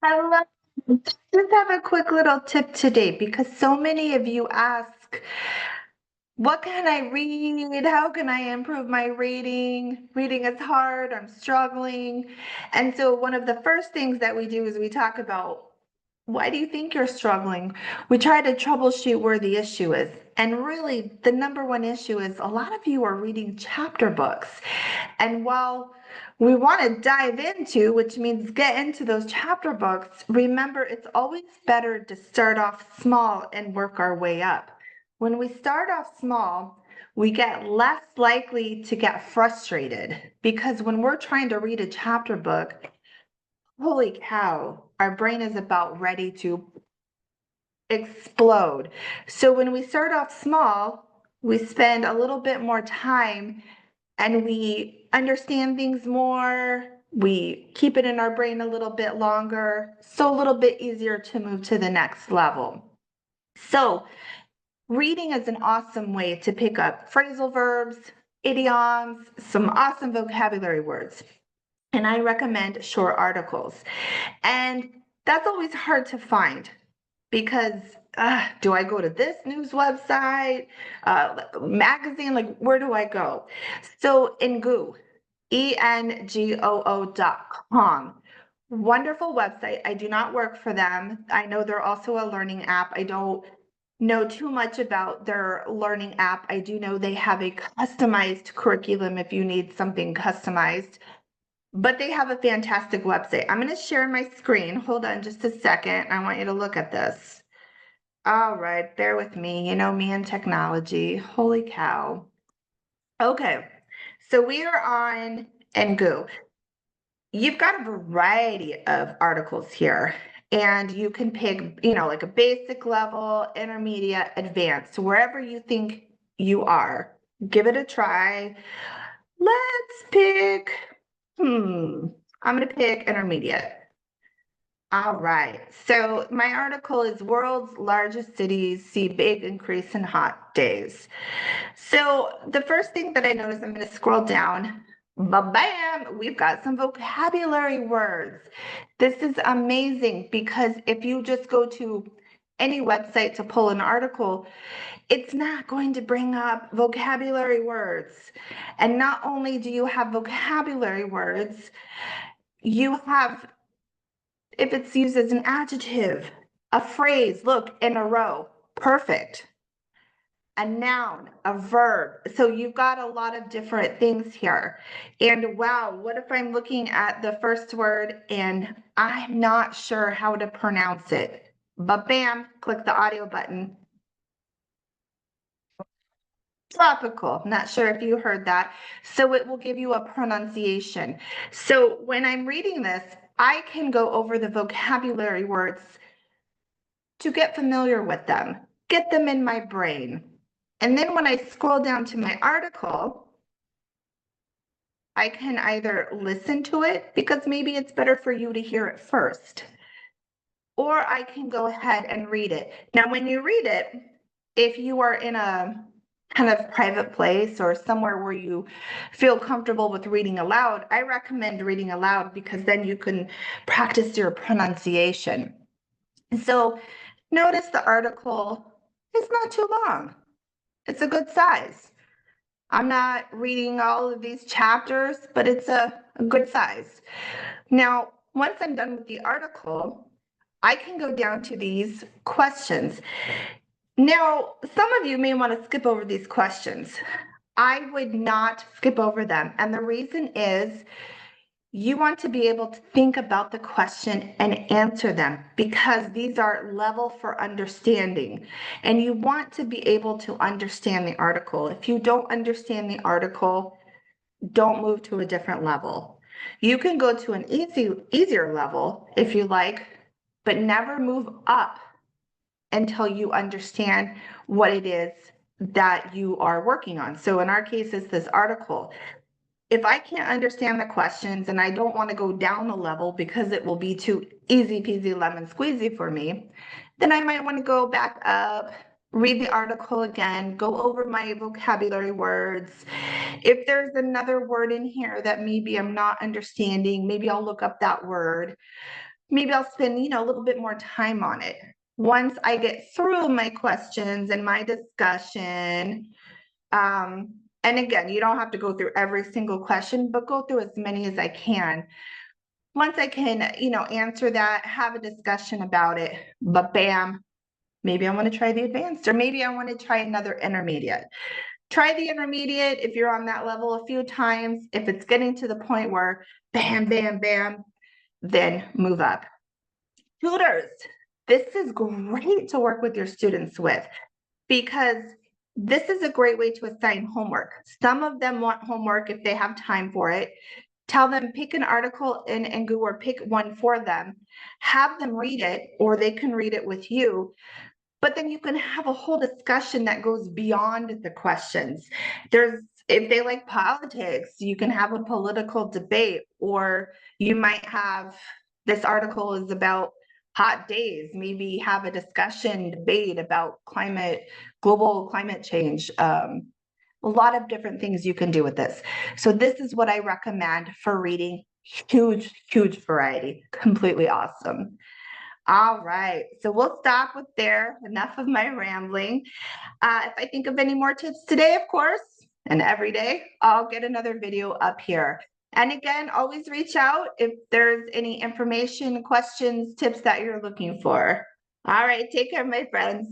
I love just have a quick little tip today because so many of you ask, what can I read? How can I improve my reading? Reading is hard, I'm struggling. And so one of the first things that we do is we talk about why do you think you're struggling? We try to troubleshoot where the issue is. And really, the number one issue is a lot of you are reading chapter books. And while we want to dive into, which means get into those chapter books, remember it's always better to start off small and work our way up. When we start off small, we get less likely to get frustrated because when we're trying to read a chapter book, holy cow, our brain is about ready to explode. So when we start off small, we spend a little bit more time and we understand things more. We keep it in our brain a little bit longer, so a little bit easier to move to the next level. So reading is an awesome way to pick up phrasal verbs, idioms, some awesome vocabulary words. And I recommend short articles. And that's always hard to find because do I go to this news website, magazine? Like, where do I go? So Engoo, ENGOO.com. Wonderful website. I do not work for them. I know they're also a learning app. I don't know too much about their learning app. I do know they have a customized curriculum if you need something customized. But they have a fantastic website. I'm going to share my screen. Hold on just a second. I want you to look at this. All right, bear with me. You know me and technology. Holy cow. Okay, so we are on Engoo. You've got a variety of articles here, and you can pick, like a basic level, intermediate, advanced, wherever you think you are. Give it a try. Let's pick, I'm going to pick intermediate. All right. So my article is World's Largest Cities See Big Increase in Hot Days. So the first thing that I notice, I'm going to scroll down. Bam, we've got some vocabulary words. This is amazing because if you just go to any website to pull an article, it's not going to bring up vocabulary words. And not only do you have vocabulary words, you have, if it's used as an adjective, a phrase, look, in a row, perfect. A noun, a verb. So you've got a lot of different things here. And wow, what if I'm looking at the first word and I'm not sure how to pronounce it? But bam, click the audio button. Tropical, not sure if you heard that. So it will give you a pronunciation. So when I'm reading this, I can go over the vocabulary words to get familiar with them, get them in my brain. And then when I scroll down to my article, I can either listen to it because maybe it's better for you to hear it first, or I can go ahead and read it. Now, when you read it, if you are in a kind of private place or somewhere where you feel comfortable with reading aloud, I recommend reading aloud because then you can practice your pronunciation. So notice the article is not too long. It's a good size. I'm not reading all of these chapters, but it's a good size. Now, once I'm done with the article, I can go down to these questions. Now, some of you may want to skip over these questions. I would not skip over them. And the reason is you want to be able to think about the question and answer them because these are level for understanding. And you want to be able to understand the article. If you don't understand the article, don't move to a different level. You can go to an easier level if you like, but never move up until you understand what it is that you are working on. So in our case, it's this article. If I can't understand the questions and I don't want to go down a level because it will be too easy peasy lemon squeezy for me, then I might want to go back up, read the article again, go over my vocabulary words. If there's another word in here that maybe I'm not understanding, maybe I'll look up that word. maybe I'll spend, a little bit more time on it. Once I get through my questions and my discussion, and again, you don't have to go through every single question, but go through as many as I can. Once I can, answer that, have a discussion about it, but bam, maybe I want to try the advanced, or maybe I want to try another intermediate. Try the intermediate if you're on that level a few times. If it's getting to the point where bam, bam, bam, then move up. Tutors, this is great to work with your students with, because this is a great way to assign homework. Some of them want homework if they have time for it. Tell them, pick an article in Engu or pick one for them. Have them read it, or they can read it with you. But then you can have a whole discussion that goes beyond the questions. If they like politics, you can have a political debate, or you might have, this article is about hot days, maybe have a discussion debate about global climate change. A lot of different things you can do with this. So this is what I recommend for reading. Huge, huge variety, completely awesome. All right, so we'll stop with there. Enough of my rambling. If I think of any more tips today, of course, and every day, I'll get another video up here. And again, always reach out if there's any information, questions, tips that you're looking for. All right, take care, my friends.